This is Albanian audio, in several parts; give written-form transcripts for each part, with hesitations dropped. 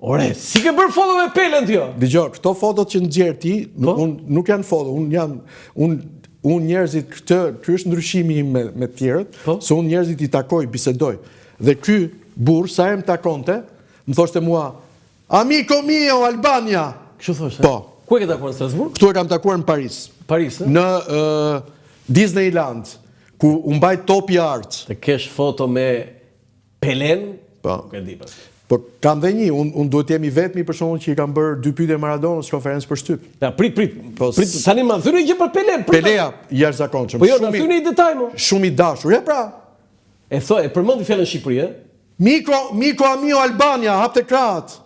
Ore, si ke bërë foto me Pelen ti jo? Dëgjoj, këto fotot që nxjerr ti, nuk janë foto, unë njerëzit ky është ndryshimi im me të tjerët, se unë njerëzit i takoj, bisedoj. Dhe ky burr sa herë më takonte, më thoshte mua, "Amico mio, Albania." Kështu thoshte? Po. Ku e ke takuar në Strasburg? Këtu e kam takuar në Paris. Paris, në Disneyland, ku u mbaj topi art. Të kesh foto me Pelen? Po. Nuk e di pas. Po kam dhe një, unë duhet jemi vetmi për shkakun që i kam bërë 2 pyetje Maradonës konferencë për shtyp. Ja, prit. Tani më thyni gjë për Pelen. Pelea jashtëzakonshëm. Po jo, na thyni detaj mo. Shumë i dashur. Ja pra. E përmendi fjalën Shqipëri, ë? Miko amio Albania, hapte krahët.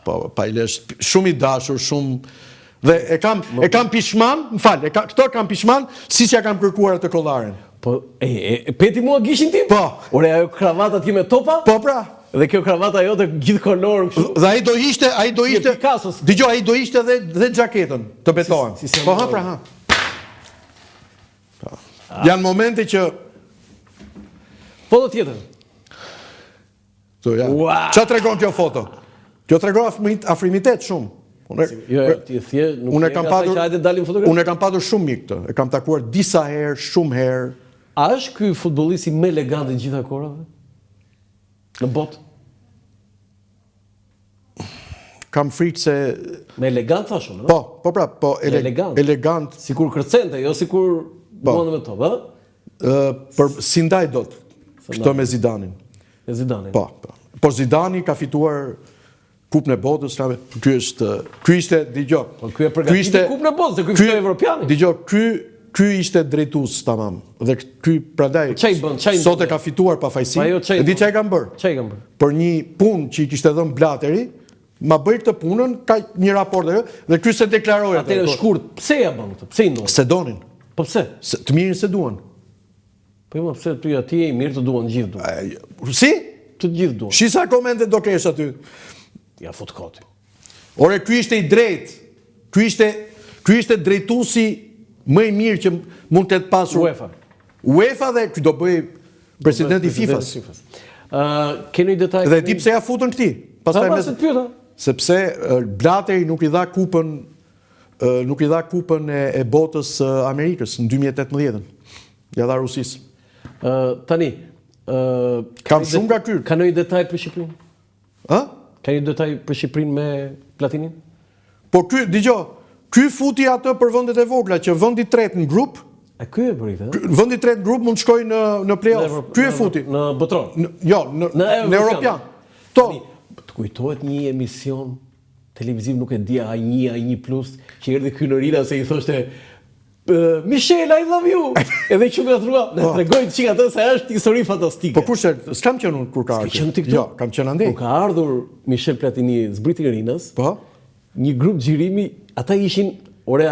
Po, pa i lesh shumë i dashur, shumë. Dhe e kam pishman, më fal, këto kam pishman, siç ja kam kërkuar atë kollarin. Po, peti mua gishin tim? Po. Ore, ajo kravata ti me topa? Po pra. Dhe kjo kravata jote gjithë kolor kështu. Dhe ai do ishte Picassos. Dëgjoj, ai do ishte dhe xhaketën, të betohem. Po ha pra ha. Janë momente që foto tjetër. Çfarë tregon kjo foto? Kjo tregon afrimitet shumë. Jo, ti thjesht nuk e ka që hajde dalim fotografi. Unë e kam patur shumë mirë këtë. E kam takuar disa herë, shumë herë. A është ky futbollisti më elegant i gjitha kohërave? Në botë? Kam frikë se me elegant thashun, ëh? Po, elegant. Sikur kërcente, jo sikur bënë me top, ëh? Si ndaj dot këto me Zidanin. Me Zidanin. Po. Por Zidani ka fituar Kupën e Botës, ky ishte, dëgjoj. Po ky e përgatiti Kupën e Botës, ky fitoi Evropianin. Dëgjoj, ky ishte drejtues tamam. Dhe ky prandaj sot e ka fituar pa fajsi. E di çfarë kanë bërë? Çfarë kanë bërë? Për një punë që i kishte dhënë Blateri, ma bëj këtë punën, ka një raport dhe ky se deklaroi atë. Atëherë shkurt, pse ja bën këtë? Pse i ndon? Se donin. Po pse? Të mirin se duan. Po jo, pse ty aty i mirë të duan gjithë duan. Si? Të gjithë duan. Shi sa komente do kesh aty? Ja fut koti. Ore, ky ishte i drejtë. Ky ishte drejtuesi më i mirë që mund të ketë pasur UEFA dhe ky do bëj presidenti i FIFA-s. Keni detaj? Dhe ti pse ja futën këtij? Pastaj sepse Blateri nuk i dha kupën e botës Amerikës në 2018. Ja dha Rusisë. Tani, kam shumë nga ky. Ka ndonjë detaj për Shqipërinë? Ë? Ka një detaj për Shqipërinë me Platinin? Po ky, dëgjoj, ky futi atë për vendet e vogla që vendi i tretë në grup. A ky e bëri këtë? Vendi i tretë në grup mund të shkojë në play-off. Ky e futi në botëror. Jo, në Europian. Të kujtohet një emision televiziv, nuk e di, A1+, që erdhi ky në Rina se i thoshte Michel, I love you. Edhe që me atrua, ne tregojnë çik atë se është histori fantastike. Po kush s'kam qenë unë kur ka ardhur. Jo, kam qenë andej. Kur ka ardhur Michel Platini zbriti Rinës, po, një grup xhirimi, ata ishin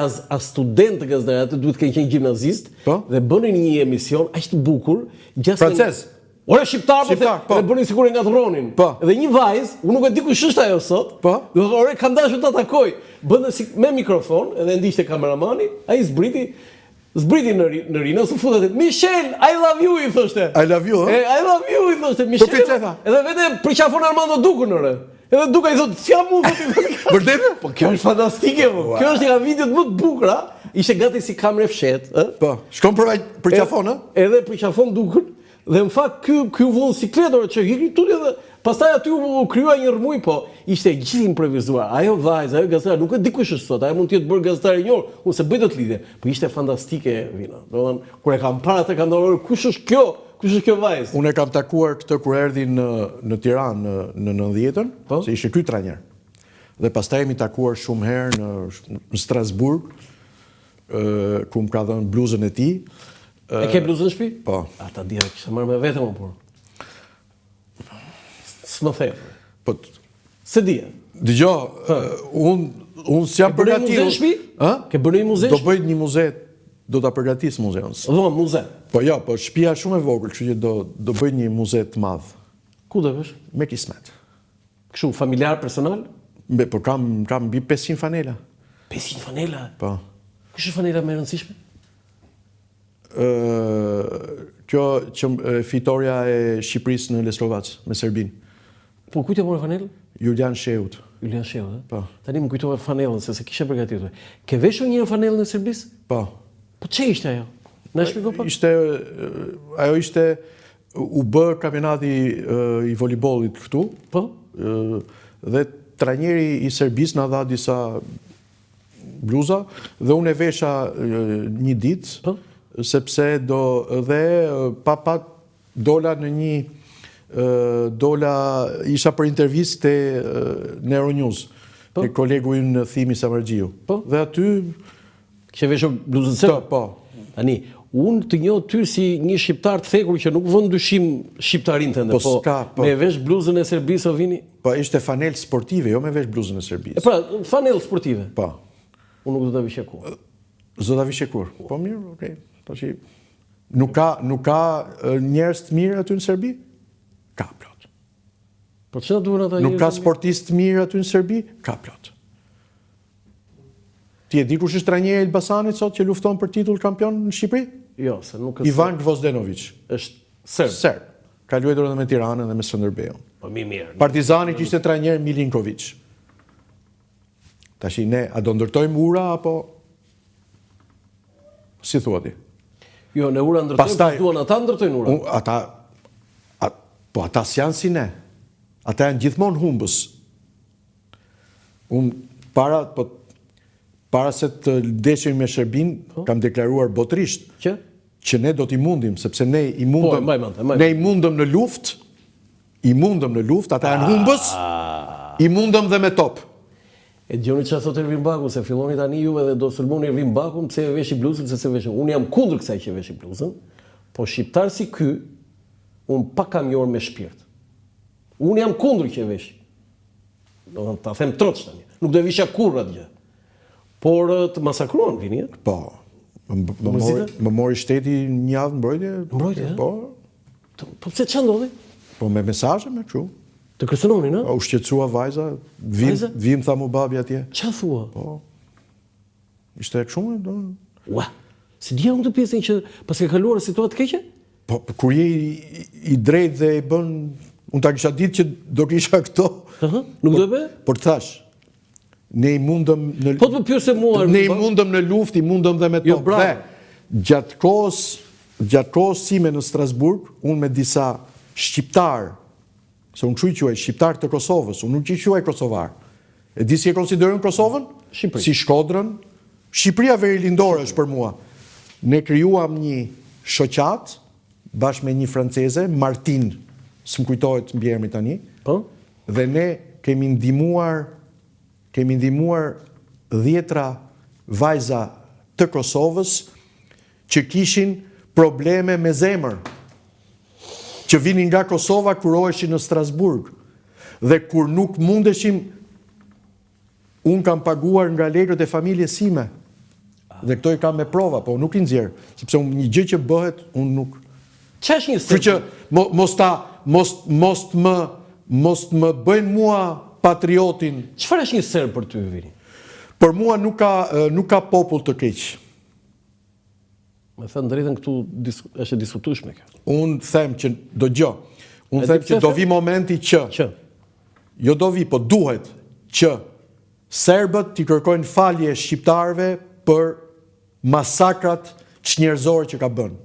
as studentë gazetare, atë duhet të kenë qenë gjimnazist, dhe bënin një emision aq të bukur, francez. Ore shqiptar, dhe bënin sikur e ngatronin. Dhe një vajzë, unë nuk e di kush është ajo sot, dhe ore kam dashur ta takoj. Bënë me mikrofon, edhe ndiqte kameramani, ai zbriti në Rinë, u futet Michel, I love you, i thoshte. I love you, ëh? I love you, i thoshte Michel. Edhe vete përqafon Armando Dukën, ore. Edhe Duka i thotë, s'jam unë, vërtet? Po kjo është fantastike, po. Kjo është nga videot më të bukura, ishte gati si kamerë fshet, ëh? Po, shkon përqafon, ëh? Edhe përqafon Dukën, dhe në fakt ky u vënë sikletore që hiri tutje dhe pastaj aty u krija një rrmuj, po ishte gjithë improvisuar. Ajo vajzë, ajo gazetare, nuk e di kush është sot, ajo mund të jetë bërë gazetare e njohur, unë se bëj dot lidhje, po ishte fantastike Vina. Domethënë, kur e kam parë atë kam thënë, kush është kjo? Kush është kjo vajzë? Unë e kam takuar këtë kur erdhi në Tiranë në 90-ën, se ishte ky trajner. Dhe pastaj jemi takuar shumë herë në Strasburg, ku më ka dhënë bluzën e tij. E ke bluzën në shtëpi? Po. Ata dia kisha marrë me vete më por. S'më the. Po. Se dia. Dëgjoj, unë s'jam përgatitur. Ke bërë një muze në shtëpi? Ë? Ke bërë një muze? Do bëj një muze, do ta përgatis muzeun. Do muze. Po jo, po shtëpia është shumë e vogël, kështu që do bëj një muze të madh. Ku do vesh? Me kismet. Kështu familjar, personal? Po kam mbi 500 fanela. 500 fanela? Po. Kush është fanela më e rëndësishme? Kjo që fitoria e Shqipërisë në Leskovac me Serbinë. Po kujt e mori fanelën? Julian Sheut. Julian Sheut, ëh? Po. Tani më kujtova fanellën se kisha përgatitur. Ke veshur një fanellën e Serbisë? Po. Po çe ishte ajo? Na shpjego pak. Ajo ishte u bë kampionati i voleybollit këtu. Po. Dhe trajneri i Serbisë na dha disa bluza dhe unë e vesha një ditë, Po. sepse pa dola në një isha për intervistë në Euronews, te kolegu në Thimi Samargjiu. Po. Dhe aty Kishe veshur bluzën serbe? po. Tani, unë të njoh ty si një shqiptar të thekur që nuk vën dyshim shqiptarinë tënde, Po. me vesh bluzën e Serbisë o vini? Po ishte fanel sportive, jo me vesh bluzën e Serbisë. Pra, fanellë sportive. Po. Unë nuk do ta vishja kur. Zota Vishekur. Po mirë, okay. Tashi nuk ka njerëz të mirë aty në Serbi? Ka plot. Po çfarë duhen ata? Nuk ka sportistë të mirë aty në Serbi? Ka plot. Ti e di kush është trajneri i Elbasanit sot që lufton për titull kampion në Shqipëri? Jo, se nuk është. Ivan Gvozdenović. Është serb. Serb. Ka luajtur edhe me Tiranën dhe me Skënderbeun. Po mirë. Partizani kishte trajner Milinković. Tashi ne a do ndërtojmë ura apo si thua ti? Jo, ne ura ndërtojmë, duan ata ndërtojnë ura. Po ata s'janë si ne. Ata janë gjithmonë humbës. Unë para se të ndeshemi me Shërbinë, kam deklaruar botërisht që ne do t'i mundim, sepse ne i mundëm në luftë, ata janë humbës, i mundëm dhe me top. E dëgjoni çfarë thotë Ervin Baku, se filloni tani juve dhe do sulmoni Ervin Bakun pse e veshi bluzën, se veshi. Unë jam kundër kësaj që veshi bluzën, po shqiptar si ky, unë pak kam jorë me shpirt. Unë jam kundër që e veshi. Do të ta them troç tani. Nuk do e vishja kurrë atje. Por të masakruan vini. Po. Më mori shteti një javë mbrojtje. Mbrojtje? Po. Po pse ç'a ndodhi? Po me mesazhe me kështu. Të kërcënonin, a? U shqetësua vajza, vim tha mu babi atje. Ç'a thua? Po. Ishte kështu, do. Ua. Si dia unë të pjesën që pas ke kaluar situatë të keqe? Po kur je i drejtë dhe i bën, unë ta kisha ditë që do kisha këto. Nuk do e bë? Por thash, ne i mundëm në Po të pyese mua. Ne i mundëm në luftë, i mundëm dhe me top. Dhe gjatë kohës sime në Strasburg, unë me disa shqiptar, se unë që i quaj shqiptar të Kosovës, unë nuk që i quaj kosovar. E di si e konsiderojnë Kosovën? Shqipëri. Si Shkodrën. Shqipëria veri lindore është për mua. Ne krijuam një shoqat bashkë me një franceze, Martin, s'm kujtohet mbi emrin tani. Po. Dhe ne kemi ndihmuar 10 vajza të Kosovës që kishin probleme me zemër, që vinin nga Kosova kuroheshin në Strasburg. Dhe kur nuk mundeshim, unë kam paguar nga legrët e familjes sime. Dhe këto i kam me prova, po nuk i nxjerr, sepse një gjë që bëhet, unë nuk. Ç'është një Kështu që mos më bëjnë mua patriotin. Çfarë është një serb për ty, Vini? Për mua nuk ka popull të keq. Me thënë drejtën këtu është e diskutueshme kjo. Unë them që unë them që do vi momenti që jo do vi, po duhet që serbët t'i kërkojnë falje shqiptarëve për masakrat çnjerëzore që ka bën.